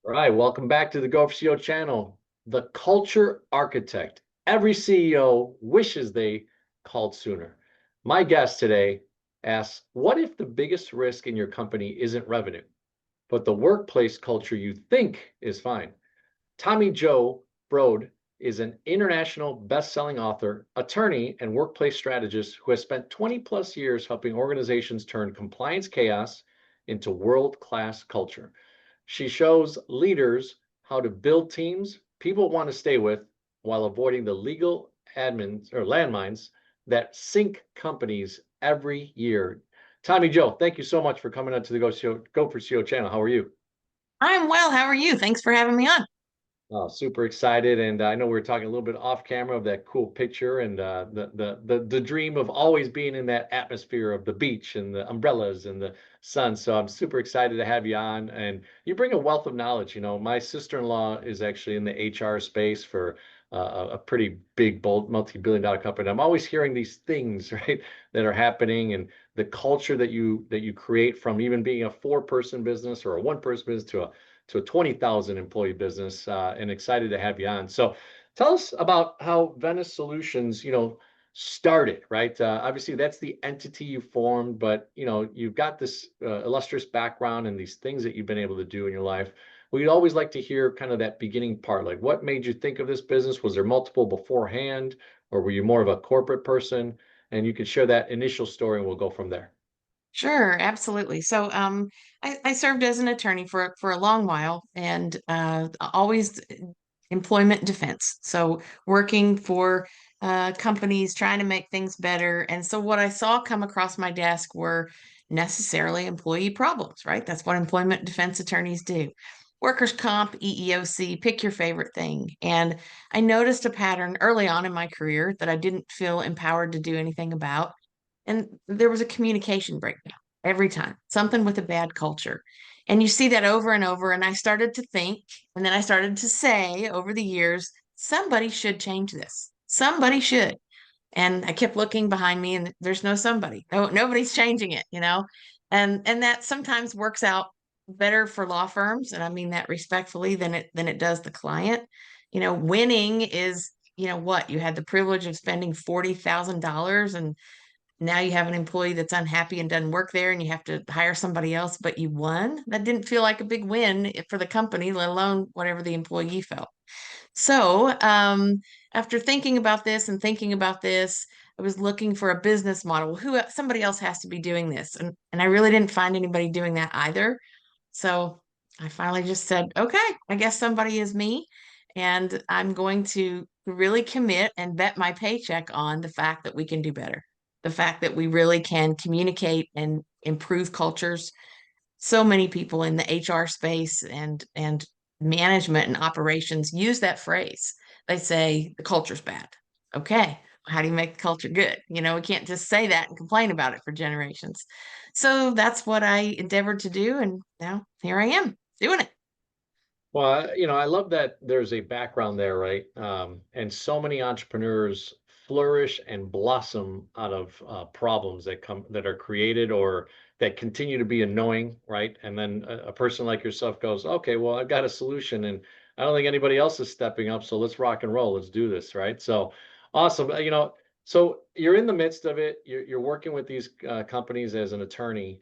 All right, welcome back to the Go4CEO channel. The culture architect. Every CEO wishes they called sooner. My guest today asks, what if the biggest risk in your company isn't revenue, but the workplace culture you think is fine? Tommie Jo Brodie is an international best-selling author, attorney, and workplace strategist who has spent 20 plus years helping organizations turn compliance chaos into world-class culture. She shows leaders how to build teams people want to stay with while avoiding the legal admins or landmines that sink companies every year. Tommie Jo, thank you so much for coming on to the Go4CEO channel. How are you? I'm well. How are you? Thanks for having me on. Oh, super excited. And I know we were talking a little bit off camera of that cool picture and the dream of always being in that atmosphere of the beach and the umbrellas and the sun. So I'm super excited to have you on. And you bring a wealth of knowledge. You know, my sister-in-law is actually in the HR space for a pretty big, bold, multi-billion dollar company. I'm always hearing these things, right, that are happening and the culture that you create from even being a four-person business or a one-person business to a 20,000 employee business, and excited to have you on. So tell us about how Venice Solutions, started, right? Obviously that's the entity you formed, but you've got this illustrious background and these things that you've been able to do in your life. We'd always like to hear kind of that beginning part, like what made you think of this business? Was there multiple beforehand, or were you more of a corporate person? And you could share that initial story and we'll go from there. Sure, absolutely. I served as an attorney for a long while and always employment defense. So working for companies trying to make things better. And so what I saw come across my desk were necessarily employee problems, right? That's what employment defense attorneys do. Workers' comp, EEOC, pick your favorite thing. And I noticed a pattern early on in my career that I didn't feel empowered to do anything about. And there was a communication breakdown every time, something with a bad culture. And you see that over and over. And I started to think, and then I started to say over the years, somebody should change this. Somebody should. And I kept looking behind me, and there's no somebody. No, nobody's changing it, you know? And that sometimes works out better for law firms, and I mean that respectfully, than it does the client. Winning is, what? You had the privilege of spending $40,000 and now you have an employee that's unhappy and doesn't work there and you have to hire somebody else, but you won. That didn't feel like a big win for the company, let alone whatever the employee felt. So after thinking about this and thinking about this, I was looking for a business model. Somebody else has to be doing this. And I really didn't find anybody doing that either. So I finally just said, okay, I guess somebody is me. And I'm going to really commit and bet my paycheck on the fact that we can do better, the fact that we really can communicate and improve cultures. So many people in the HR space and management and operations use that phrase. They say the culture's bad. Okay, how do you make the culture good? We can't just say that and complain about it for generations. So that's what I endeavored to do, and now here I am doing it. Well, I love that there's a background there, right? And so many entrepreneurs flourish and blossom out of problems that are created or that continue to be annoying, right? And then a person like yourself goes, okay, well, I've got a solution, and I don't think anybody else is stepping up, so let's rock and roll, let's do this, right? So awesome. So you're in the midst of it. You're working with these companies as an attorney.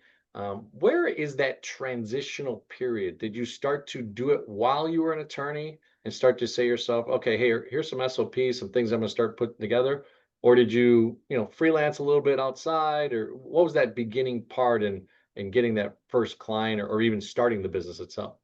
Where is that transitional period? Did you start to do it while you were an attorney and start to say to yourself, okay, here's some SOPs, some things I'm going to start putting together? Or did you, freelance a little bit outside? Or what was that beginning part in getting that first client or even starting the business itself?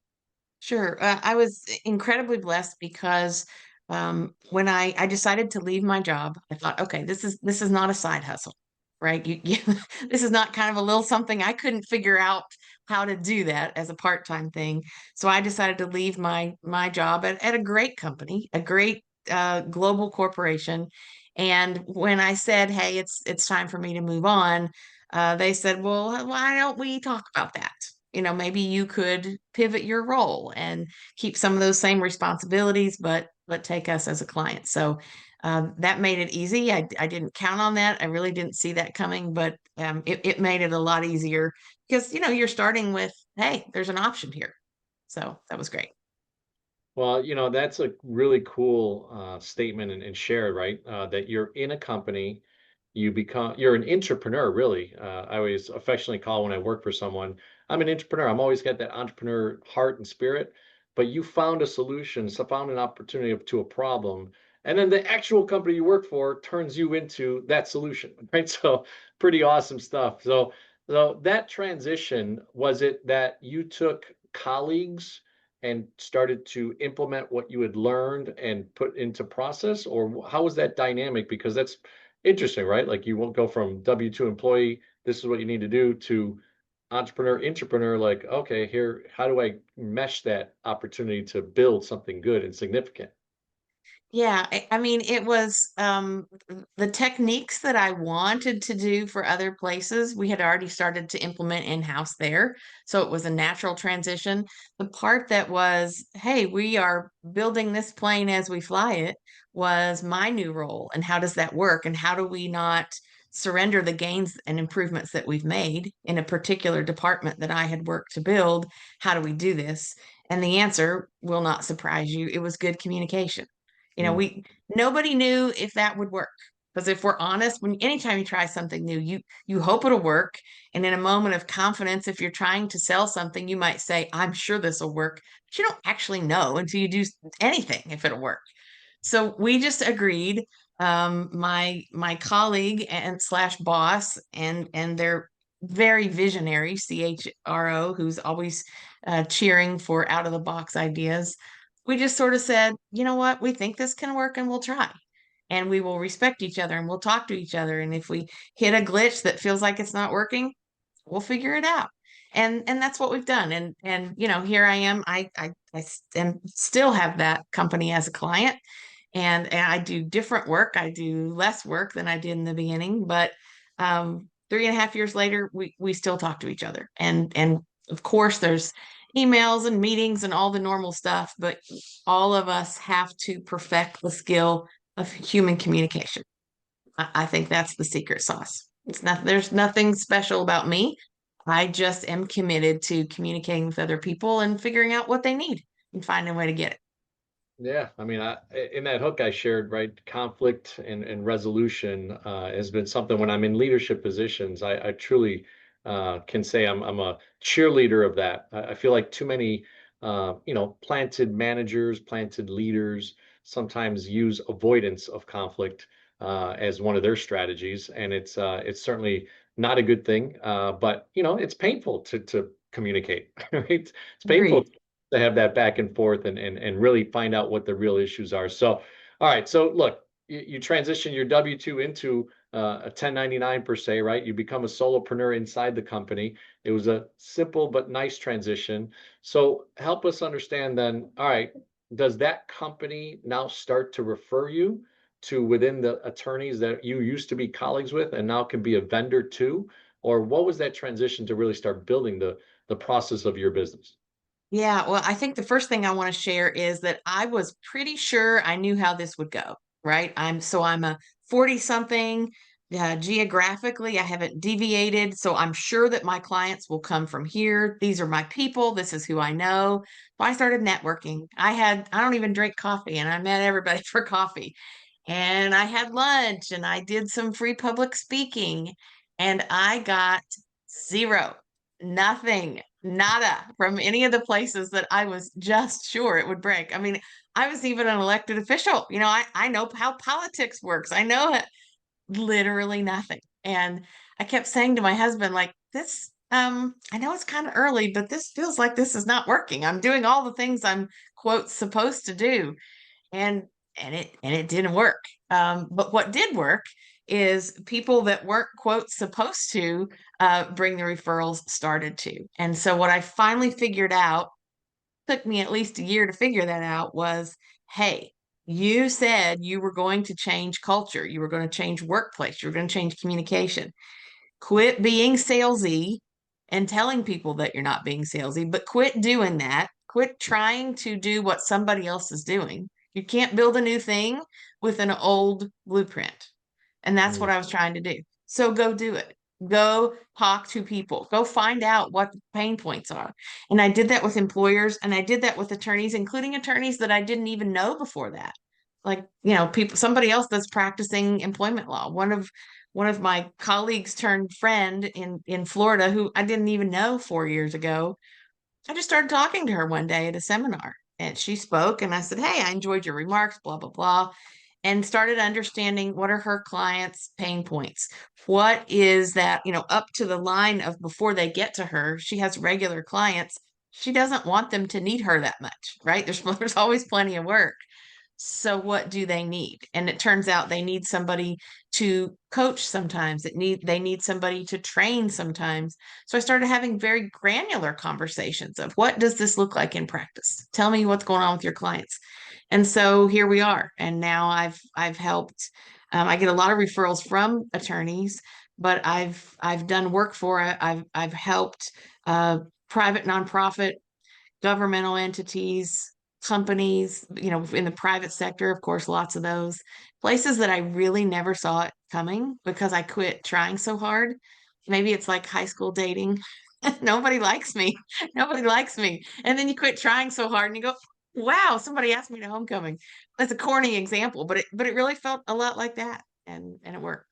Sure. I was incredibly blessed because when I decided to leave my job, I thought, okay, this is not a side hustle, right? This is not kind of a little something I couldn't figure out how to do that as a part-time thing. So I decided to leave my job at a great company, a great global corporation. And when I said, hey, it's time for me to move on, they said, well, why don't we talk about that? Maybe you could pivot your role and keep some of those same responsibilities, but take us as a client. So that made it easy. I didn't count on that. I really didn't see that coming, but it made it a lot easier because you're starting with, hey, there's an option here. So that was great. Well, that's a really cool statement and share, right? That you're in a company, you're an entrepreneur, really. I always affectionately call when I work for someone, I'm an entrepreneur. I'm always got that entrepreneur heart and spirit, but you found a solution, so found an opportunity to a problem. And then the actual company you work for turns you into that solution, right? So pretty awesome stuff. So that transition, was it that you took colleagues and started to implement what you had learned and put into process, or how was that dynamic? Because that's interesting, right? Like you won't go from W-2 employee, this is what you need to do, to entrepreneur, like, okay, here, how do I mesh that opportunity to build something good and significant? Yeah, I mean, it was the techniques that I wanted to do for other places, we had already started to implement in-house there. So it was a natural transition. The part that was, hey, we are building this plane as we fly it, was my new role. And how does that work? And how do we not surrender the gains and improvements that we've made in a particular department that I had worked to build? How do we do this? And the answer will not surprise you. It was good communication. Mm, Nobody knew if that would work. Because if we're honest, when anytime you try something new, you hope it'll work. And in a moment of confidence, if you're trying to sell something, you might say, I'm sure this will work. But you don't actually know until you do anything if it'll work. So we just agreed. My colleague and slash boss and their very visionary CHRO, who's always cheering for out of the box ideas. We just sort of said, you know what, we think this can work and we'll try. And we will respect each other and we'll talk to each other. And if we hit a glitch that feels like it's not working, we'll figure it out. And that's what we've done. And here I am. I still have that company as a client, and I do different work. I do less work than I did in the beginning, but 3.5 years later, we still talk to each other. And of course, there's emails and meetings and all the normal stuff, but all of us have to perfect the skill of human communication. I think that's the secret sauce. It's not, there's nothing special about me. I just am committed to communicating with other people and figuring out what they need and finding a way to get it. yeah, I mean, in that hook I shared, right, conflict and resolution has been something when I'm in leadership positions. I truly can say I'm a cheerleader of that. I feel like too many, planted managers, planted leaders sometimes use avoidance of conflict as one of their strategies, and it's certainly not a good thing. But it's painful to communicate, right? It's painful Agreed. to have that back and forth and really find out what the real issues are. So, all right. So look, you transition your W-2 into a 1099 per se, right? You become a solopreneur inside the company. It was a simple but nice transition. So help us understand then, all right, does that company now start to refer you to within the attorneys that you used to be colleagues with and now can be a vendor to? Or what was that transition to really start building the process of your business? Yeah, well, I think the first thing I want to share is that I was pretty sure I knew how this would go, right? I'm a 40 something. Geographically, I haven't deviated, so I'm sure that my clients will come from here. These are my people. This is who I know. So I started networking. I don't even drink coffee, and I met everybody for coffee. And I had lunch and I did some free public speaking, and I got zero, nothing, nada from any of the places that I was just sure it would break. I mean, I was even an elected official. I know how politics works. I know it, literally nothing. And I kept saying to my husband, like, this, I know it's kind of early, but this feels like this is not working. I'm doing all the things I'm, quote, supposed to do, and and it didn't work. But what did work is people that weren't, quote, supposed to bring the referrals started to. And so what I finally figured out, took me at least a year to figure that out, was, hey, you said you were going to change culture, you were going to change workplace, you were going to change communication. Quit being salesy and telling people that you're not being salesy, but quit doing that. Quit trying to do what somebody else is doing. You can't build a new thing with an old blueprint. And that's what Mm. I was trying to do. So go do it. Go talk to people, go find out what the pain points are. And I did that with employers, and I did that with attorneys, including attorneys that I didn't even know before that. Like, people, somebody else that's practicing employment law. One of my colleagues turned friend in Florida who I didn't even know 4 years ago. I just started talking to her one day at a seminar, and she spoke, and I said, "Hey, I enjoyed your remarks, blah, blah, blah," and started understanding what are her clients' pain points. What is that, up to the line of before they get to her, she has regular clients. She doesn't want them to need her that much, right? There's always plenty of work. So what do they need? And it turns out they need somebody to coach sometimes. They need somebody to train sometimes. So I started having very granular conversations of what does this look like in practice? Tell me what's going on with your clients. And so here we are. And now I've helped. I get a lot of referrals from attorneys, but I've done work for it. I've helped private nonprofit governmental entities, companies, in the private sector, of course, lots of those places that I really never saw it coming because I quit trying so hard. Maybe it's like high school dating. Nobody likes me. Nobody likes me. And then you quit trying so hard and you go, wow, somebody asked me to homecoming. That's a corny example, but it really felt a lot like that. And it worked.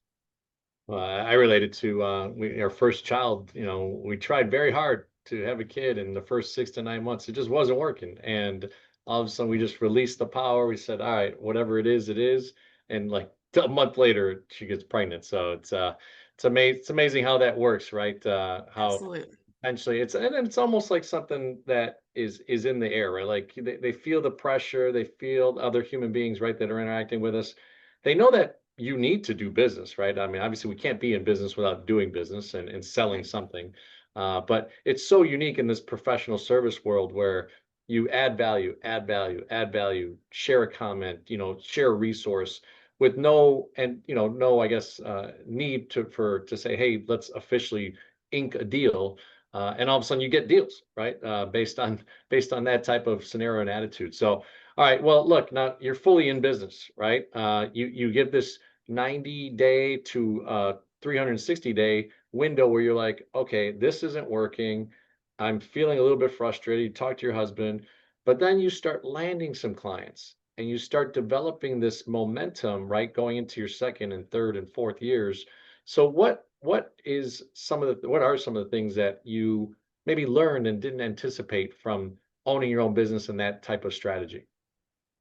I related to our first child. We tried very hard to have a kid in the first 6 to 9 months. It just wasn't working, and all of a sudden we just released the power. We said, "All right, whatever it is, it is." And like a month later, she gets pregnant. So it's amazing how that works, right? How Absolutely. Essentially, it's almost like something that is in the air, right? Like they feel the pressure, they feel other human beings, right, that are interacting with us. They know that you need to do business, right? I mean, obviously, we can't be in business without doing business and selling Right. something. But it's so unique in this professional service world where you add value, add value, add value, share a comment, share a resource with no, I guess, need to say, hey, let's officially ink a deal, and all of a sudden you get deals, right? Based on that type of scenario and attitude. So, all right, well, look, now you're fully in business, right? You give this 90-day to 360-day window where you're like, okay, this isn't working. I'm feeling a little bit frustrated. You talk to your husband, but then you start landing some clients and you start developing this momentum, right? Going into your second and third and fourth years. So what are some of the things that you maybe learned and didn't anticipate from owning your own business and that type of strategy?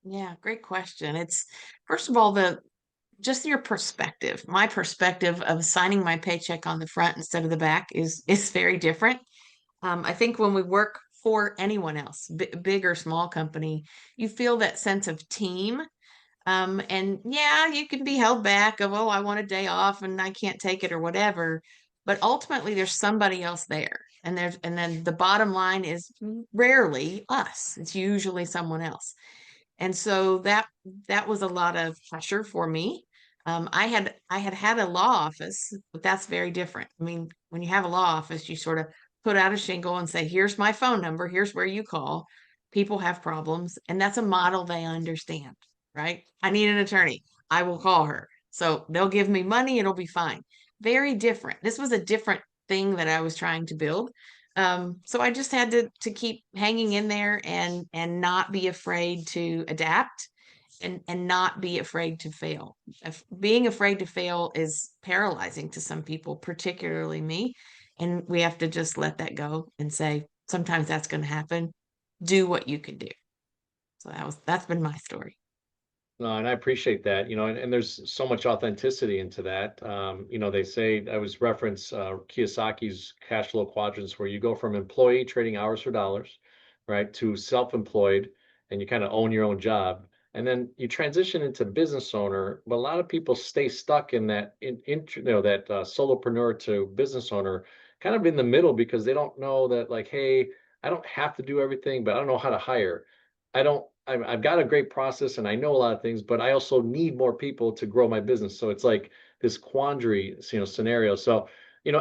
Yeah, great question. It's first of all the just your perspective. My perspective of signing my paycheck on the front instead of the back is very different. I think when we work for anyone else, big or small company, you feel that sense of team. And yeah, you can be held back of, oh, I want a day off and I can't take it or whatever. But ultimately, there's somebody else there. And then the bottom line is rarely us. It's usually someone else. And so that was a lot of pressure for me. I had a law office, but that's very different. I mean, when you have a law office, you sort of put out a shingle and say, "Here's my phone number. Here's where you call." People have problems, and that's a model they understand, right? I need an attorney. I will call her. So they'll give me money. It'll be fine. Very different. This was a different thing that I was trying to build. So I just had to keep hanging in there and not be afraid to adapt and not be afraid to fail. If being afraid to fail is paralyzing to some people, particularly me. And we have to just let that go and say, sometimes that's going to happen. Do what you can do. So that's been my story. No, and I appreciate that, and there's so much authenticity into that. They say I was reference Kiyosaki's cash flow quadrants where you go from employee trading hours for dollars, right, to self-employed, and you kind of own your own job. And then you transition into business owner, but a lot of people stay stuck in that that solopreneur to business owner, kind of in the middle because they don't know that like, hey, I don't have to do everything, but I don't know how to hire. I've got a great process and I know a lot of things, but I also need more people to grow my business. So it's like this quandary, scenario. So,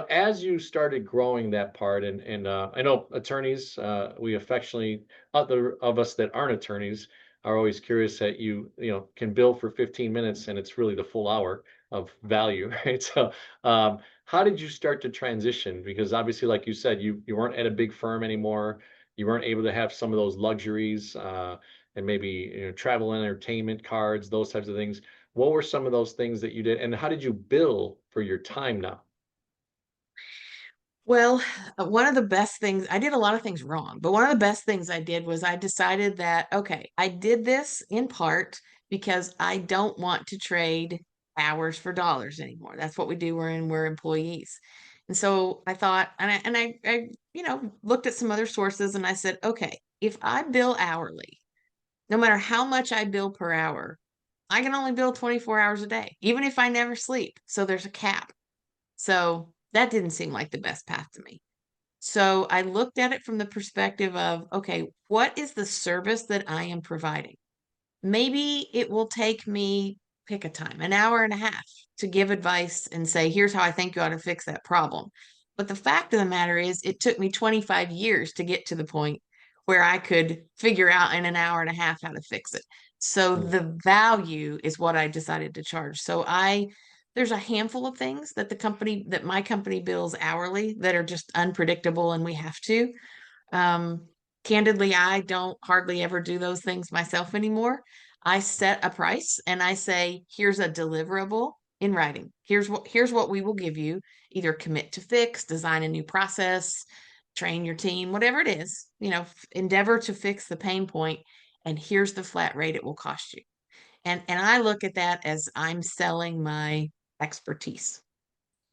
as you started growing that part, and I know attorneys, we affectionately, other of us that aren't attorneys, are always curious that you can bill for 15 minutes and it's really the full hour. of value, right? So, how did you start to transition? Because obviously, like you said, you weren't at a big firm anymore. You weren't able to have some of those luxuries, and maybe, travel and entertainment cards, those types of things. What were some of those things that you did, and how did you bill for your time now? Well, one of the best things, I did a lot of things wrong, but one of the best things I did was I decided that, okay, I did this in part because I don't want to trade hours for dollars anymore. That's what we do. We're employees. And so I thought, I looked at some other sources and I said, okay, if I bill hourly, no matter how much I bill per hour, I can only bill 24 hours a day, even if I never sleep. So there's a cap. So that didn't seem like the best path to me. So I looked at it from the perspective of, okay, what is the service that I am providing? Maybe it will take me, pick a time, an hour and a half to give advice and say, here's how I think you ought to fix that problem. But the fact of the matter is, it took me 25 years to get to the point where I could figure out in an hour and a half how to fix it. So Mm, the value is what I decided to charge. There's a handful of things that my company bills hourly that are just unpredictable and we have to. Um, Candidly, I don't hardly ever do those things myself anymore. I set a price and I say, here's a deliverable in writing. Here's what we will give you. Either commit to fix, design a new process, train your team, whatever it is, endeavor to fix the pain point, and here's the flat rate it will cost you. And I look at that as I'm selling my expertise,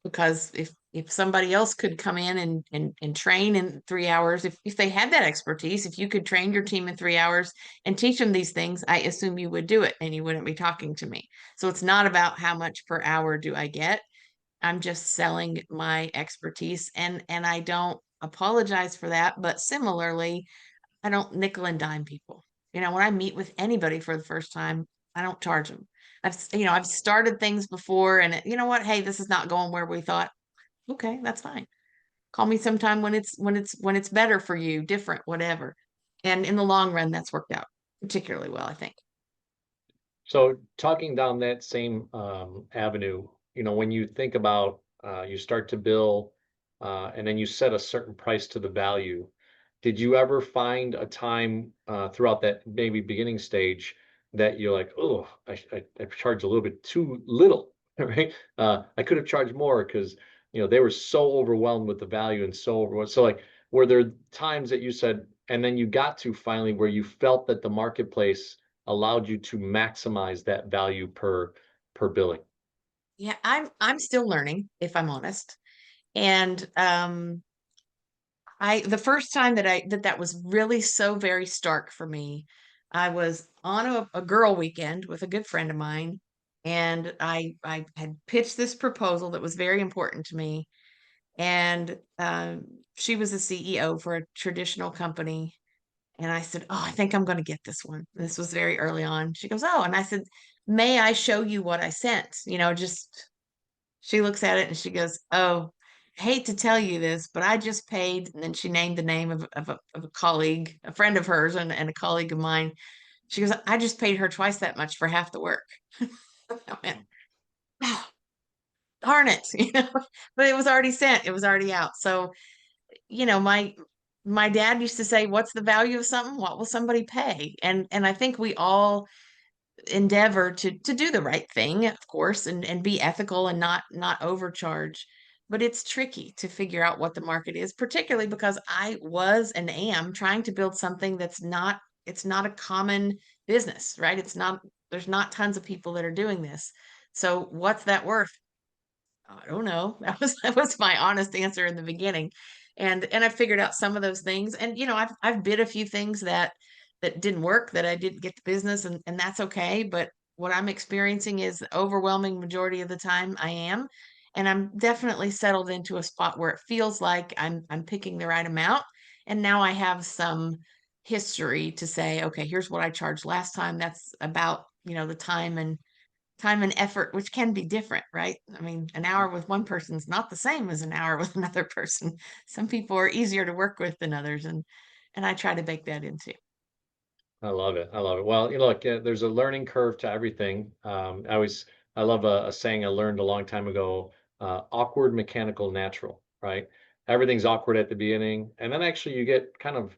because if somebody else could come in and train in 3 hours, if they had that expertise, if you could train your team in 3 hours and teach them these things, I assume you would do it and you wouldn't be talking to me. So it's not about how much per hour do I get. I'm just selling my expertise, and I don't apologize for that. But similarly, I don't nickel and dime people. When I meet with anybody for the first time, I don't charge them. I've started things before, and you know what? Hey, this is not going where we thought. Okay, that's fine. Call me sometime when it's better for you, different, whatever. And in the long run, that's worked out particularly well, I think. So talking down that same, avenue, when you think about, you start to bill, and then you set a certain price to the value. Did you ever find a time, throughout that maybe beginning stage that you're like, oh, I charged a little bit too little, right? I could have charged more because, they were so overwhelmed with the value and so overwhelmed. So like, were there times that you said, and then you got to finally where you felt that the marketplace allowed you to maximize that value per billing? Yeah, I'm still learning, if I'm honest. And I the first time that was really so very stark for me, I was on a girl weekend with a good friend of mine, and I had pitched this proposal that was very important to me. And she was a CEO for a traditional company. And I said, oh, I think I'm going to get this one. This was very early on. She goes, oh, and I said, may I show you what I sent? Just she looks at it and she goes, oh, hate to tell you this, but I just paid. And then she named the name of a colleague, a friend of hers, and a colleague of mine. She goes, I just paid her twice that much for half the work. I went, oh, darn it, but it was already sent. It was already out. So, my dad used to say, what's the value of something? What will somebody pay? And I think we all endeavor to do the right thing, of course, and be ethical and not overcharge. But it's tricky to figure out what the market is, particularly because I was and am trying to build something it's not a common business, right? There's not tons of people that are doing this. So what's that worth? I don't know. That was my honest answer in the beginning. And I figured out some of those things. And I've bid a few things that didn't work, that I didn't get the business, and that's okay. But what I'm experiencing is the overwhelming majority of the time I am. And I'm definitely settled into a spot where it feels like I'm picking the right amount. And now I have some history to say, okay, here's what I charged last time. That's about, the time and effort, which can be different, right? I mean, an hour with one person is not the same as an hour with another person. Some people are easier to work with than others, and I try to bake that into. I love it. I love it. Well, look, there's a learning curve to everything. I always I love a saying I learned a long time ago, awkward, mechanical, natural, right? Everything's awkward at the beginning. And then actually you get kind of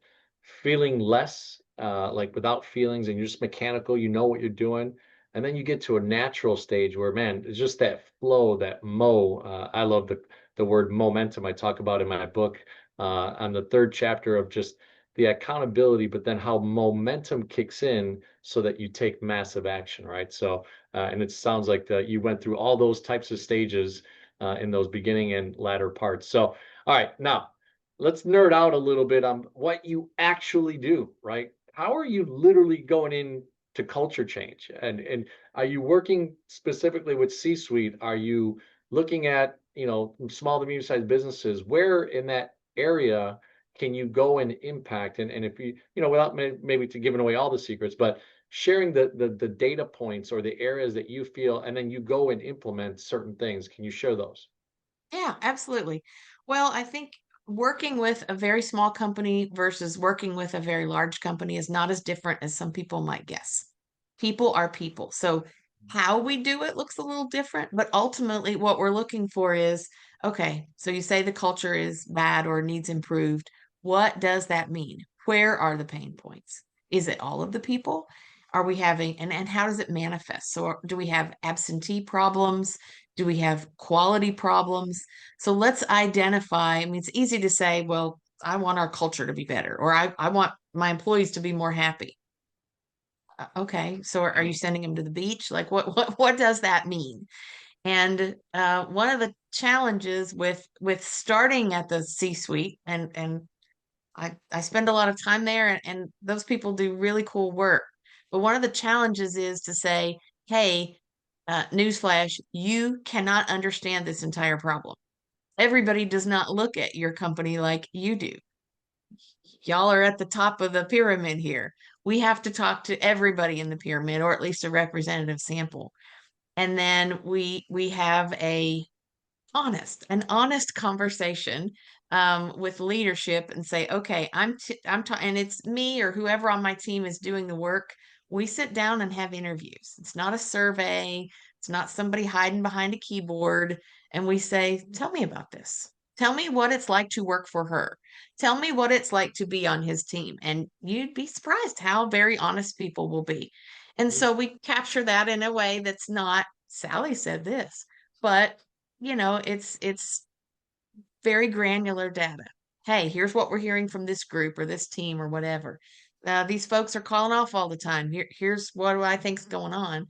feeling less like without feelings and you're just mechanical, you know what you're doing. And then you get to a natural stage where, man, it's just that flow, that I love the word momentum I talk about in my book on the third chapter of just the accountability, but then how momentum kicks in so that you take massive action, right? So, and it sounds like you went through all those types of stages in those beginning and latter parts. So, all right, now let's nerd out a little bit on what you actually do, right? How are you literally going in to culture change? And are you working specifically with C-suite? Are you looking at, small to medium-sized businesses? Where in that area can you go and impact? And if without maybe to giving away all the secrets, but sharing the data points or the areas that you feel, and then you go and implement certain things. Can you share those? Yeah, absolutely. Well, I think working with a very small company versus working with a very large company is not as different as some people might guess. People are people. So how we do it looks a little different, but ultimately what we're looking for is, okay, so you say the culture is bad or needs improved. What does that mean? Where are the pain points? Is it all of the people? Are we having, and how does it manifest? So do we have absentee problems? Do we have quality problems? So let's identify. I mean, it's easy to say, well, I want our culture to be better, or I want my employees to be more happy. Okay, so are you sending them to the beach? Like, what does that mean? And one of the challenges with starting at the C-suite, and I spend a lot of time there, and those people do really cool work. But one of the challenges is to say, hey, newsflash, you cannot understand this entire problem. Everybody does not look at your company like you do. Y'all are at the top of the pyramid here. We have to talk to everybody in the pyramid, or at least a representative sample. And then we have an honest conversation with leadership and say, okay, and it's me or whoever on my team is doing the work. We sit down and have interviews. It's not a survey. It's not somebody hiding behind a keyboard. And we say, tell me about this. Tell me what it's like to work for her. Tell me what it's like to be on his team. And you'd be surprised how very honest people will be. And Mm, so we capture that in a way that's not, Sally said this, but it's very granular data. Hey, here's what we're hearing from this group or this team or whatever. These folks are calling off all the time. Here's what I think's going on.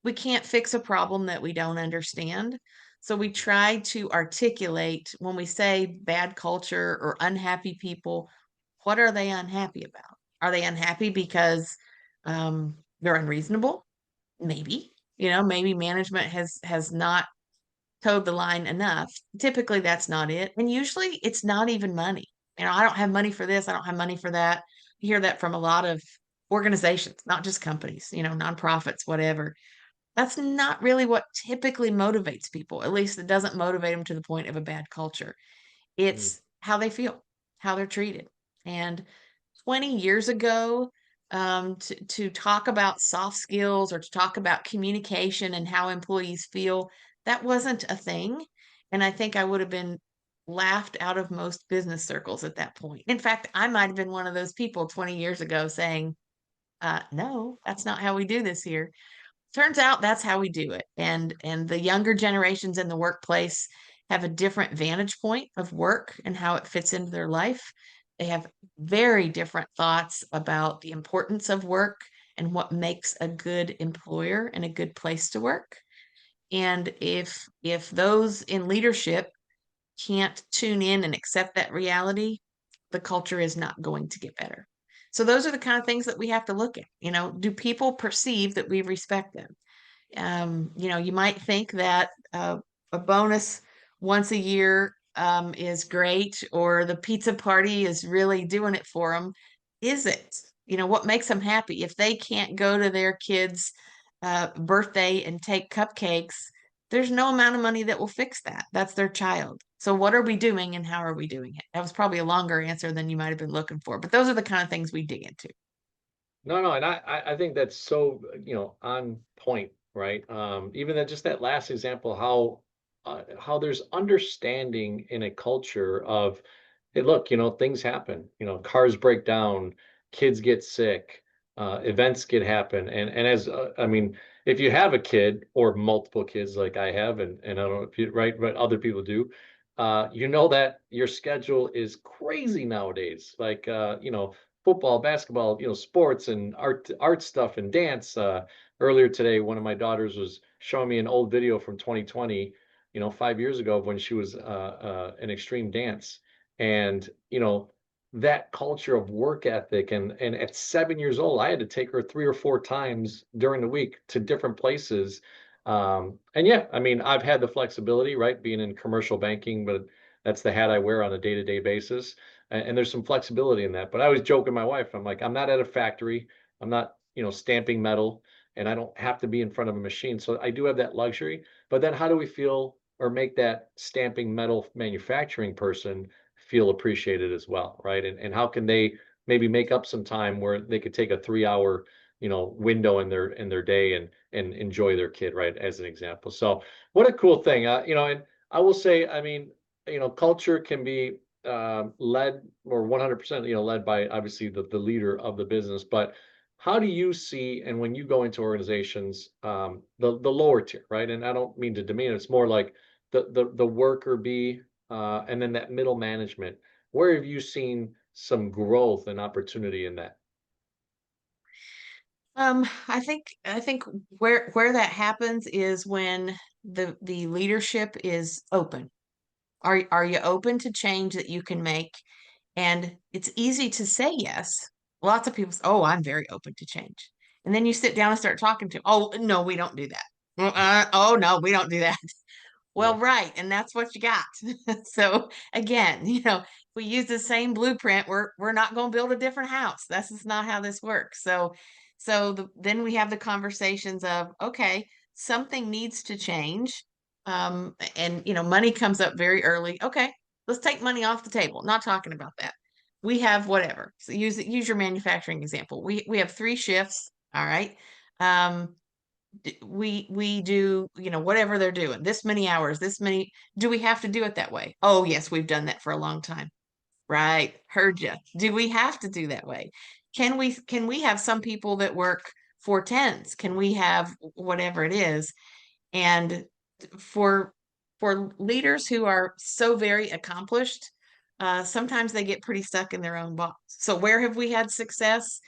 We can't fix a problem that we don't understand. So we try to articulate when we say bad culture or unhappy people, what are they unhappy about? Are they unhappy because they're unreasonable? Maybe. Maybe management has not towed the line enough. Typically, that's not it. And usually, it's not even money. I don't have money for this. I don't have money for that. You hear that from a lot of organizations, not just companies, nonprofits, whatever. That's not really what typically motivates people. At least it doesn't motivate them to the point of a bad culture. mm, It's how they feel, how they're treated. And 20 years ago, to talk about soft skills or to talk about communication and how employees feel, that wasn't a thing. And I think I would have been laughed out of most business circles at that point. In fact, I might have been one of those people 20 years ago saying, no, that's not how we do this here. Turns out that's how we do it. And the younger generations in the workplace have a different vantage point of work and how it fits into their life. They have very different thoughts about the importance of work and what makes a good employer and a good place to work. And if those in leadership can't tune in and accept that reality, the culture is not going to get better. So those are the kind of things that we have to look at. Do people perceive that we respect them? You might think that a bonus once a year is great, or the pizza party is really doing it for them. Is it? What makes them happy? If they can't go to their kid's birthday and take cupcakes, there's no amount of money that will fix that. That's their child. So, what are we doing and how are we doing it? That was probably a longer answer than you might have been looking for, but those are the kind of things we dig into. no, and I think that's so, on point. right? Even that, just that last example, how there's understanding in a culture of, hey, look, things happen. Cars break down, kids get sick, events get happen, and as I mean, if you have a kid or multiple kids like I have, and I don't know if you right, but other people do, you know that your schedule is crazy nowadays. Like football, basketball, sports and art stuff and dance. Earlier today, one of my daughters was showing me an old video from 2020, 5 years ago, when she was an extreme dance. And that culture of work ethic, and at 7 years old, I had to take her 3 or 4 times during the week to different places. And yeah, I mean, I've had the flexibility, right, being in commercial banking, but that's the hat I wear on a day-to-day basis. And there's some flexibility in that. But I was joking my wife, I'm like, I'm not at a factory, I'm not stamping metal, and I don't have to be in front of a machine. So I do have that luxury. But then how do we feel or make that stamping metal manufacturing person feel appreciated as well, right? And how can they maybe make up some time where they could take a 3 hour, window in their day and enjoy their kid, right? As an example. So what a cool thing. And I will say, I mean, culture can be led, or 100%, led by obviously the leader of the business. But how do you see, and when you go into organizations, the lower tier, right? And I don't mean to demean it, it's more like the worker bee, and then that middle management. Where have you seen some growth and opportunity in that? I think where that happens is when the leadership is open. Are you open to change that you can make? And it's easy to say yes. Lots of people say, "Oh, I'm very open to change." And then you sit down and start talking to, "Oh, no, we don't do that. Oh, no, we don't do that." Yeah. Well, right, and that's what you got. So again, if we use the same blueprint, we're not going to build a different house. That's just not how this works. Then we have the conversations of, okay, something needs to change. And money comes up very early. Okay, let's take money off the table. Not talking about that. We have whatever. So use your manufacturing example. We have 3 shifts. All right. Um, we do whatever they're doing, this many hours, this many. Do we have to do it that way? Oh yes, we've done that for a long time. Right, heard you. Do we have to do that way? Can we have some people that work 4 tens? Can we have whatever it is? And for leaders who are so very accomplished, sometimes they get pretty stuck in their own box. So where have we had success?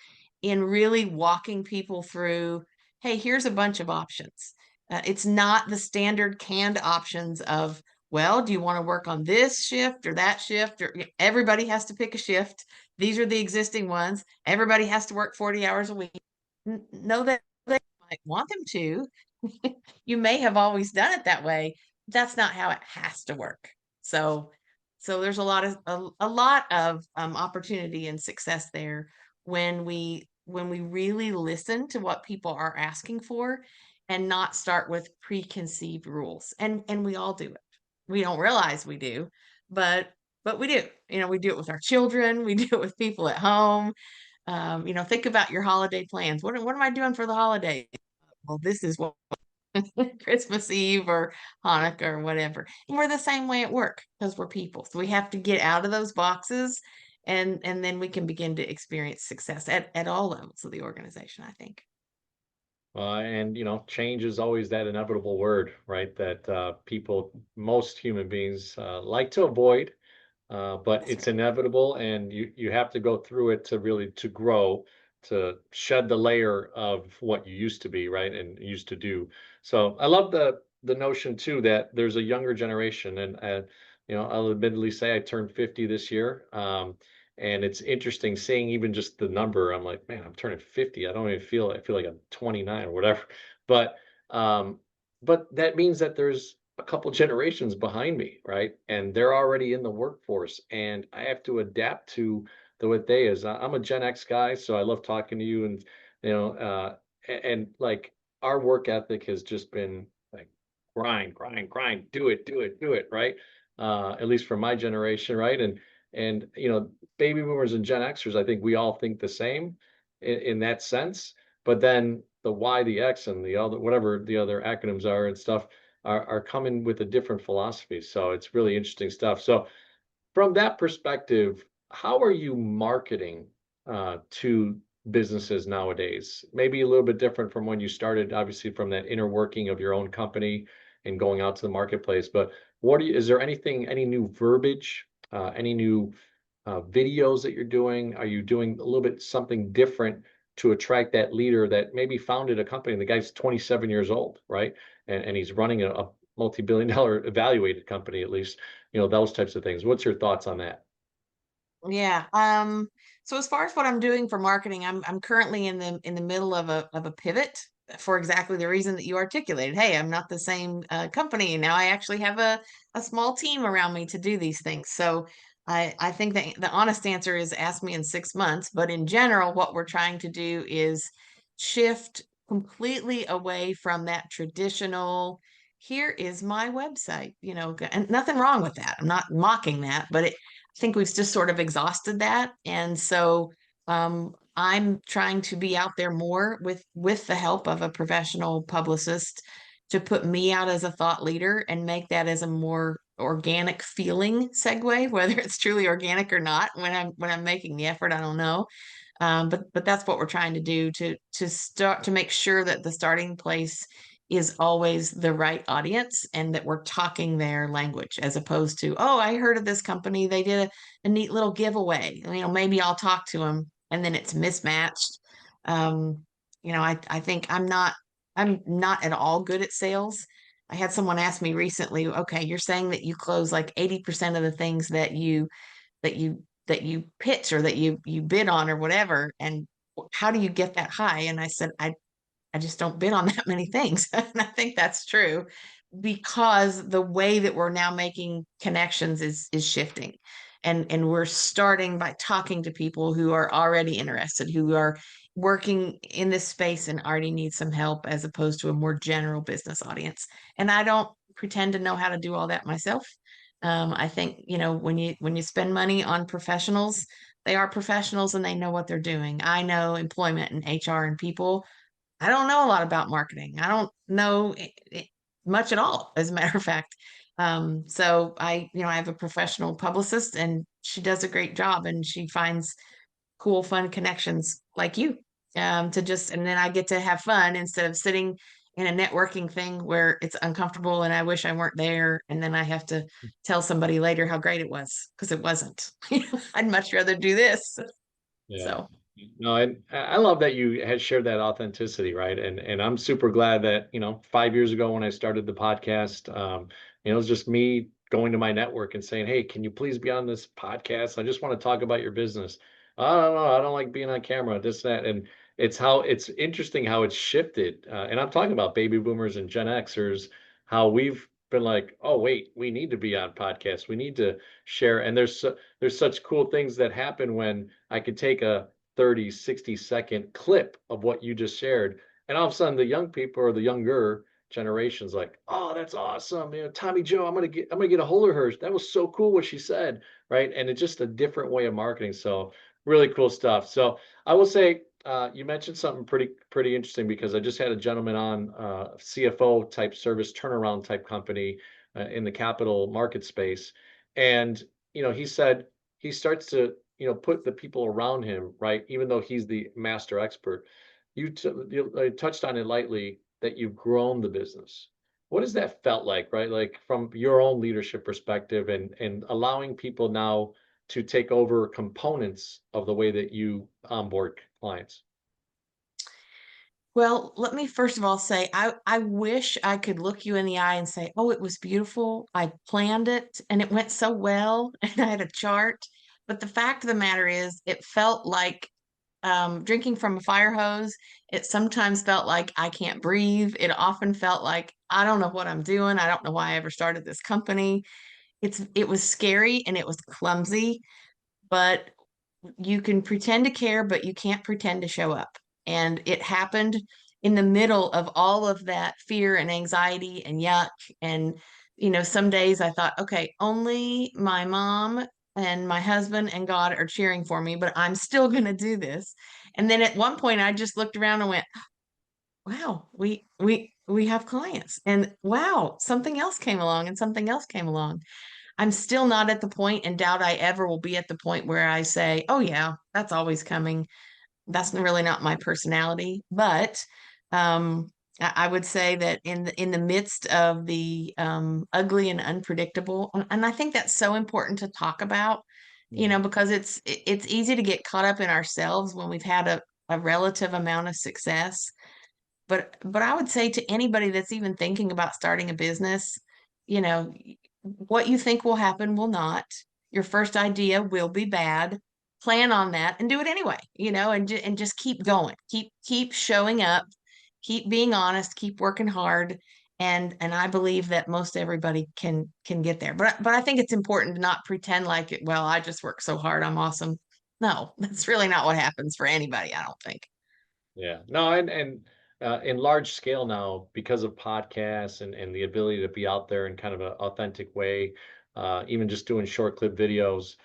In really walking people through, hey, here's a bunch of options. It's not the standard canned options of, well, do you want to work on this shift or that shift? Or everybody has to pick a shift. These are the existing ones. Everybody has to work 40 hours a week. Know that they might want them to. You may have always done it that way. That's not how it has to work. So, there's a lot of opportunity and success there when we really listen to what people are asking for, and not start with preconceived rules. And we all do it. We don't realize we do, but we do. We do it with our children. We do it with people at home. Think about your holiday plans. What am I doing for the holiday? Well, this is what Christmas Eve or Hanukkah or whatever. And we're the same way at work because we're people. So we have to get out of those boxes, and then we can begin to experience success at all levels of the organization, I think. And change is always that inevitable word, right? That most human beings like to avoid, but That's it's right. inevitable, and you have to go through it to really to grow, to shed the layer of what you used to be, right, and used to do. So I love the notion too that there's a younger generation, and I'll admittedly say I turned 50 this year. And it's interesting seeing even just the number. I'm like, man, I'm turning 50. I don't even feel, I feel like I'm 29 or whatever. But um, but that means that there's a couple generations behind me, right? And they're already in the workforce, and I have to adapt to the what they is. I'm a Gen X guy, so I love talking to you, and and like our work ethic has just been like grind, grind, grind, do it, do it, do it, right? At least for my generation, right? And baby boomers and Gen Xers, I think we all think the same in that sense. but then the Y, the X, and the other, whatever the other acronyms are and stuff, are coming with a different philosophy. So it's really interesting stuff. So from that perspective, how are you marketing to businesses nowadays? Maybe a little bit different from when you started, obviously from that inner working of your own company and going out to the marketplace. But is there anything, any new verbiage, any new videos that you're doing? Are you doing a little bit something different to attract that leader that maybe founded a company? The guy's 27 years old, right? And he's running a multi-billion dollar evaluated company, at least, those types of things. What's your thoughts on that? Yeah. So as far as what I'm doing for marketing, I'm currently in the middle of a pivot for exactly the reason that you articulated. Hey, I'm not the same company. Now I actually have a small team around me to do these things. So I think that the honest answer is ask me in 6 months. But in general, what we're trying to do is shift completely away from that traditional, here is my website, and nothing wrong with that. I'm not mocking that, but I think we've just sort of exhausted that. And so I'm trying to be out there more with the help of a professional publicist to put me out as a thought leader and make that as a more organic feeling segue, whether it's truly organic or not. When I'm making the effort, I don't know. But that's what we're trying to do to start to make sure that the starting place is always the right audience and that we're talking their language as opposed to, oh, I heard of this company. They did a neat little giveaway. Maybe I'll talk to them and then it's mismatched. Um, I think I'm not at all good at sales. I had someone ask me recently, okay, you're saying that you close like 80% of the things that you pitch or that you bid on or whatever, and how do you get that high? And I said, I just don't bid on that many things. And I think that's true because the way that we're now making connections is shifting. And we're starting by talking to people who are already interested, who are working in this space and already need some help as opposed to a more general business audience. And I don't pretend to know how to do all that myself. I think, when you spend money on professionals, they are professionals and they know what they're doing. I know employment and HR and people. I don't know a lot about marketing. I don't know much at all, as a matter of fact. So I have a professional publicist and she does a great job and she finds cool, fun connections like you and then I get to have fun instead of sitting in a networking thing where it's uncomfortable and I wish I weren't there. And then I have to tell somebody later how great it was because it wasn't. I'd much rather do this. Yeah. So. No, and I love that you had shared that authenticity, right? And I'm super glad that, 5 years ago when I started the podcast, it was just me going to my network and saying, "Hey, can you please be on this podcast? I just want to talk about your business." I don't know. I don't like being on camera, this, that. And it's interesting how it's shifted. And I'm talking about baby boomers and Gen Xers, how we've been like, "Oh, wait, we need to be on podcasts. We need to share." And there's such cool things that happen when I could take a 30, 60-second clip of what you just shared. And all of a sudden the young people or the younger generations like, "Oh, that's awesome. Tommie Jo, I'm gonna get a hold of her. That was so cool what she said." Right. And it's just a different way of marketing. So really cool stuff. So I will say you mentioned something pretty interesting because I just had a gentleman on CFO type service turnaround type company in the capital market space. And he said he starts to put the people around him, right? Even though he's the master expert, you touched on it lightly that you've grown the business. What has that felt like, right? Like from your own leadership perspective and allowing people now to take over components of the way that you onboard clients. Well, let me first of all say I wish I could look you in the eye and say, oh, it was beautiful. I planned it and it went so well and I had a chart. But the fact of the matter is, it felt like drinking from a fire hose. It sometimes felt like I can't breathe. It often felt like I don't know what I'm doing. I don't know why I ever started this company. It was scary and it was clumsy, but you can pretend to care, but you can't pretend to show up. And it happened in the middle of all of that fear and anxiety and yuck. And, some days I thought, okay, only my mom and my husband and God are cheering for me, but I'm still going to do this. And then at one point I just looked around and went, wow, we have clients, and wow, something else came along and something else came along. I'm still not at the point, and doubt I ever will be at the point where I say, oh yeah, that's always coming. That's really not my personality. But um, I would say that in the midst of the ugly and unpredictable, and I think that's so important to talk about, Mhm. because it's easy to get caught up in ourselves when we've had a relative amount of success. But I would say to anybody that's even thinking about starting a business, you know, what you think will happen will not. Your first idea will be bad. Plan on that and do it anyway, and just keep going. Keep showing up, keep being honest, keep working hard. And I believe that most everybody can get there. But I think it's important to not pretend like it, well, I just work so hard, I'm awesome. No, that's really not what happens for anybody, I don't think. Yeah. No, and in large scale now, because of podcasts and the ability to be out there in kind of an authentic way, even just doing short clip videos,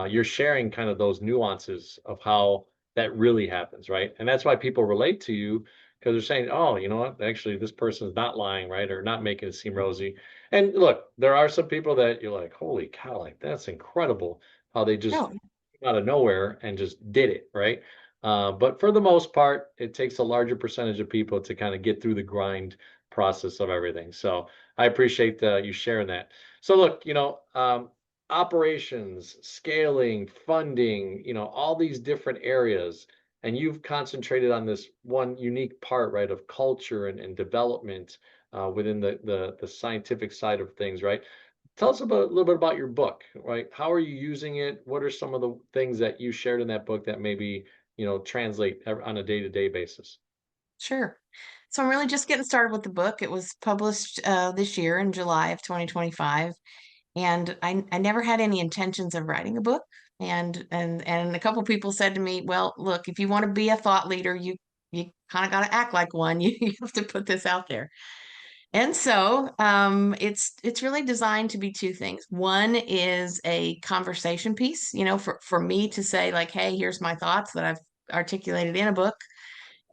you're sharing kind of those nuances of how that really happens, right? And that's why people relate to you because they're saying, "Oh, you know what? Actually, this person's not lying, right? Or not making it seem rosy." And look, there are some people that you're like, "Holy cow, like that's incredible how they just No, came out of nowhere and just did it," right? But for the most part, it takes a larger percentage of people to kind of get through the grind process of everything. So I appreciate you sharing that. So look, operations, scaling, funding, all these different areas, and you've concentrated on this one unique part, right, of culture and development within the scientific side of things, right? Tell us about a little bit about your book, right? How are you using it? What are some of the things that you shared in that book that maybe, translate on a day-to-day basis? sure. So I'm really just getting started with the book. It was published this year in July of 2025, and I never had any intentions of writing a book. And a couple people said to me, "Well, look, if you want to be a thought leader, you kind of got to act like one. You have to put this out there." And so it's really designed to be two things. One is a conversation piece, for me to say like, "Hey, here's my thoughts that I've articulated in a book."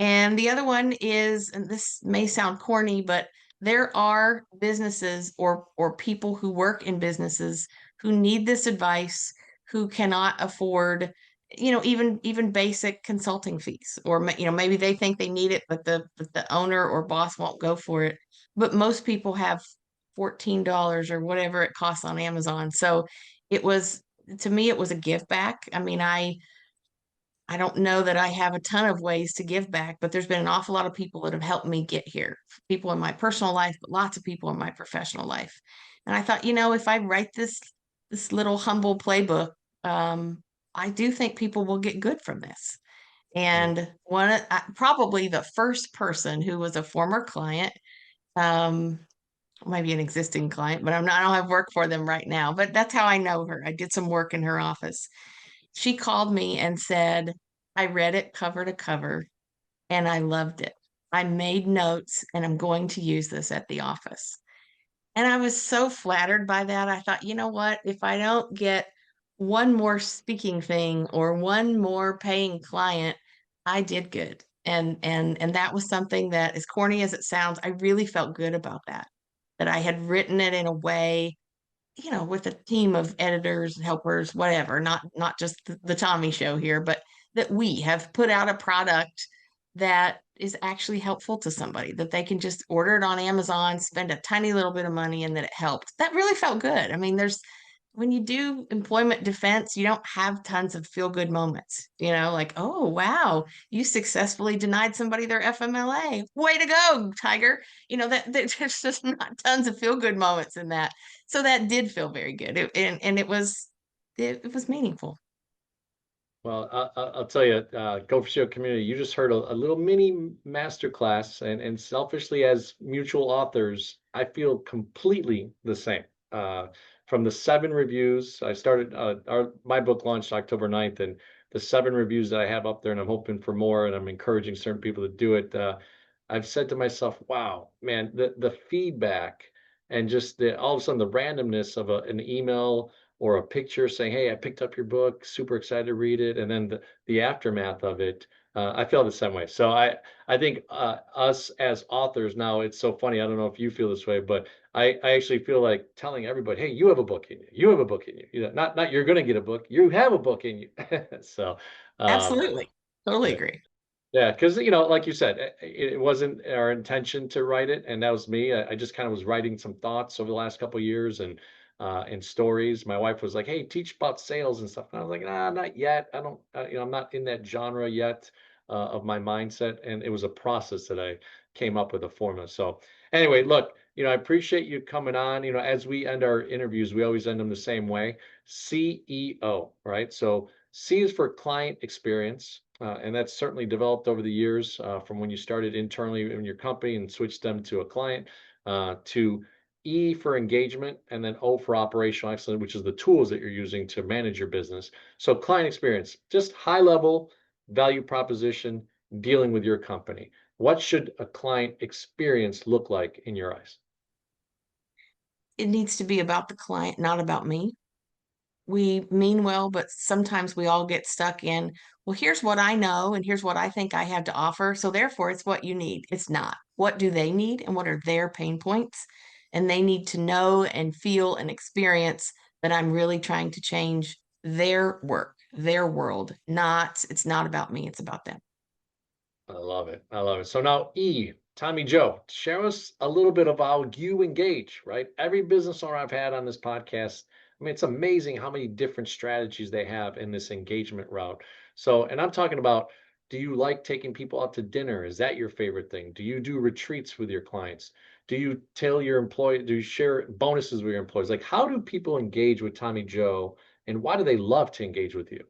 And the other one is, and this may sound corny, but there are businesses or people who work in businesses who need this advice, who cannot afford, even basic consulting fees, or maybe they think they need it, but the owner or boss won't go for it. But most people have $14 or whatever it costs on Amazon. So it was, to me, it was a give back. I mean, I don't know that I have a ton of ways to give back, but there's been an awful lot of people that have helped me get here. People in my personal life, but lots of people in my professional life. And I thought, if I write this little humble playbook, I do think people will get good from this. Mm. And probably the first person who was a former client, um, maybe an existing client, but I don't have work for them right now. But that's how I know her. I did some work in her office. She called me and said, I read it cover to cover and I loved it. I made notes and I'm going to use this at the office. And I was so flattered by that. I thought, you know what? If I don't get one more speaking thing or one more paying client, I did good. And that was something that, as corny as it sounds, I really felt good about that. That I had written it in a way, with a team of editors, helpers, whatever, not just the Tommie show here, but that we have put out a product that is actually helpful to somebody, that they can just order it on Amazon, spend a tiny little bit of money, and that it helped. That really felt good. I mean, when you do employment defense, you don't have tons of feel good moments, like, oh, wow, you successfully denied somebody their FMLA. Way to go, Tiger. There's just not tons of feel good moments in that. So that did feel very good. And it was meaningful. Well, I'll tell you, Go4CEO community, you just heard a little mini masterclass, and selfishly, as mutual authors, I feel completely the same. Uh, from the 7 reviews, I started my book launched October 9th, and the 7 reviews that I have up there, and I'm hoping for more, and I'm encouraging certain people to do it. I've said to myself, "Wow, man, the feedback and just the all of a sudden the randomness of an email." or a picture saying, hey, I picked up your book, super excited to read it. And then the aftermath of it, I feel the same way. So I think us as authors now, it's so funny. I don't know if you feel this way, but I actually feel like telling everybody, hey, you have a book in you. You have a book in you. You know, not you're going to get a book. You have a book in you. So, um, Absolutely. Totally yeah. agree. Yeah, because like you said, it wasn't our intention to write it, and that was me. I just kind of was writing some thoughts over the last couple of years and stories. My wife was like, "Hey, teach about sales and stuff." And I was like, "Nah, not yet. I don't, I'm not in that genre yet of my mindset." And it was a process that I came up with a formula. So anyway, look, I appreciate you coming on. As we end our interviews, we always end them the same way. CEO, right? So C is for client experience, and that's certainly developed over the years from when you started internally in your company and switched them to a client, to E for engagement, and then O for operational excellence, which is the tools that you're using to manage your business. So client experience, just high level value proposition dealing with your company. What should a client experience look like in your eyes? It needs to be about the client, not about me. We mean well, but sometimes we all get stuck in, well, here's what I know and here's what I think I have to offer. So therefore, it's what you need. It's not. What do they need and what are their pain points? And they need to know and feel and experience that I'm really trying to change their work, their world. It's not about me, it's about them. I love it. I love it. So now, Tommie Jo, share us a little bit of how you engage, right? Every business owner I've had on this podcast, I mean, it's amazing how many different strategies they have in this engagement route. So, and I'm talking about, do you like taking people out to dinner? Is that your favorite thing? Do you do retreats with your clients? Do you tell your employee, do you share bonuses with your employees? Like, how do people engage with Tommie Jo, and why do they love to engage with you?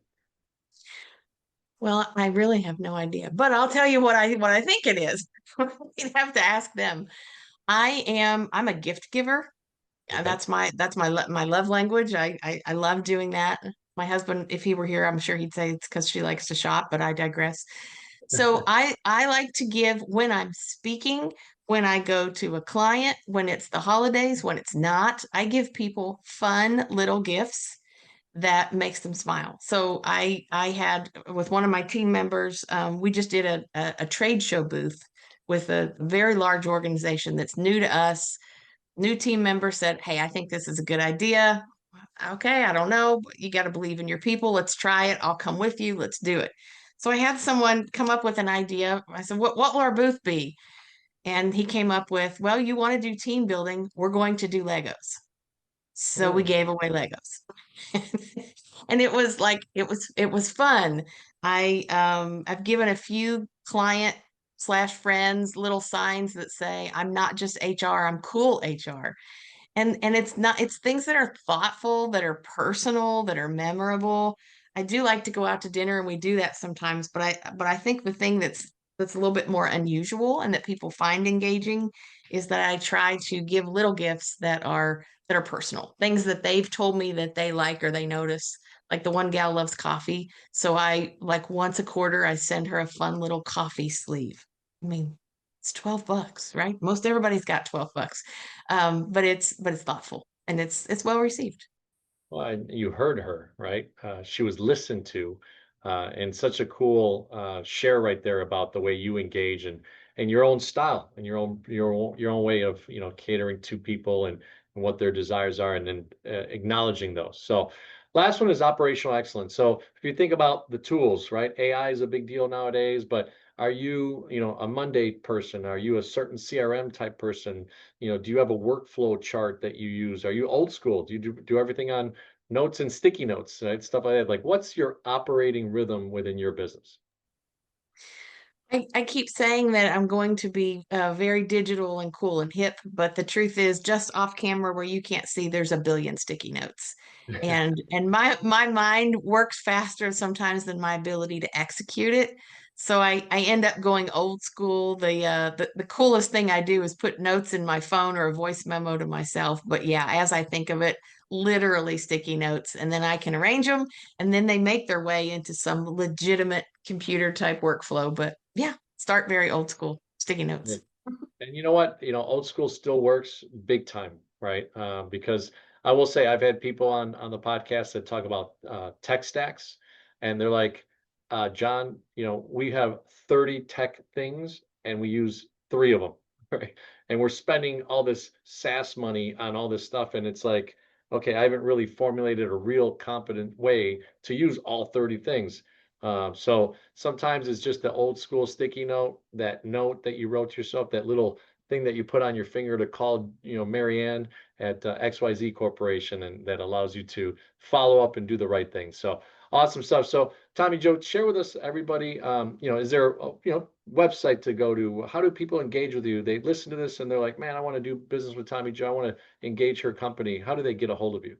Well, I really have no idea, but I'll tell you what I think it is. You'd have to ask them. I'm a gift giver. Okay. That's my love language. I love doing that. My husband, if he were here, I'm sure he'd say it's because she likes to shop, but I digress. So I like to give when I'm speaking, when I go to a client, when it's the holidays, when it's not. I give people fun little gifts that makes them smile. So I had with one of my team members, we just did a trade show booth with a very large organization that's new to us. New team member said, hey, I think this is a good idea. Okay, I don't know, but you got to believe in your people. Let's try it. I'll come with you. Let's do it. So I had someone come up with an idea. I said, what will our booth be? And he came up with, well, you want to do team building. We're going to do Legos. So we Mm, gave away Legos. And it was fun. I've given a few client slash friends little signs that say, I'm not just HR, I'm cool HR. And it's things that are thoughtful, that are personal, that are memorable. I do like to go out to dinner and we do that sometimes, but I think the thing that's a little bit more unusual and that people find engaging is that I try to give little gifts that are personal, things that they've told me that they like or they notice. Like the one gal loves coffee, so I like once a quarter I send her a fun little coffee sleeve. I mean, it's $12, right? Most everybody's got $12, but it's thoughtful and it's well received. well, you heard her, right? She was listened to, and such a cool share right there about the way you engage and your own style and your own way of catering to people and what their desires are, and then acknowledging those. So, last one is operational excellence. So, if you think about the tools, right? AI is a big deal nowadays, but are you, a Monday person? Are you a certain CRM type person? Do you have a workflow chart that you use? Are you old school? Do you do everything on notes and sticky notes, right? Stuff like that. Like, what's your operating rhythm within your business? I keep saying that I'm going to be very digital and cool and hip, but the truth is, just off camera where you can't see, there's a billion sticky notes, and my mind works faster sometimes than my ability to execute it. So I end up going old school. The coolest thing I do is put notes in my phone or a voice memo to myself. But yeah, as I think of it, literally sticky notes, and then I can arrange them and then they make their way into some legitimate computer type workflow. But yeah, start very old school, sticky Yeah. notes. And you know what? Old school still works big time, right? Because I will say I've had people on the podcast that talk about tech stacks, and they're like, John, we have 30 tech things and we use 3 of them, right? And we're spending all this SaaS money on all this stuff, and it's like, okay, I haven't really formulated a real competent way to use all 30 things. So sometimes it's just the old school sticky note, that note that you wrote to yourself, that little thing that you put on your finger to call, Marianne at XYZ Corporation, and that allows you to follow up and do the right thing. So awesome stuff. So Tommie Jo, share with us, everybody, is there website to go to? How do people engage with you? They listen to this and they're like, man, I want to do business with Tommie Jo. I want to engage her company. How do they get a hold of you?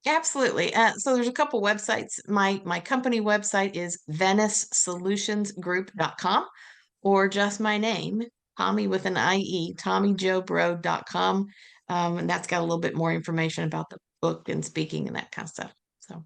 Absolutely. So there's a couple websites. My company website is venicesolutionsgroup.com, or just my name, Tommie with an IE, TommieJoBrode.com. And that's got a little bit more information about the book and speaking and that kind of stuff. So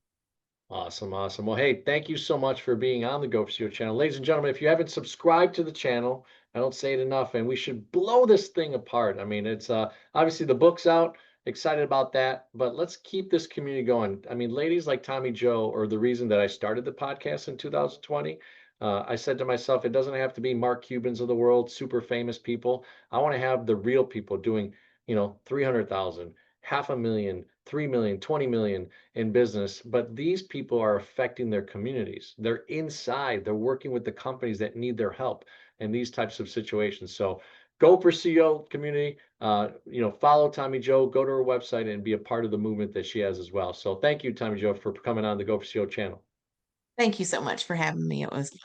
Awesome, awesome. Well, hey, thank you so much for being on the Go4CEO channel. Ladies and gentlemen, if you haven't subscribed to the channel, I don't say it enough, and we should blow this thing apart. I mean, it's obviously the book's out, excited about that, but let's keep this community going. I mean, ladies like Tommie Jo are the reason that I started the podcast in 2020. I said to myself, it doesn't have to be Mark Cubans of the world, super famous people. I want to have the real people doing, 300,000, 500,000, 3 million, 20 million in business, but these people are affecting their communities. They're inside, they're working with the companies that need their help in these types of situations. So Go4CEO community, follow Tommie Jo, go to her website and be a part of the movement that she has as well. So thank you, Tommie Jo, for coming on the Go4CEO channel. thank you so much for having me. It was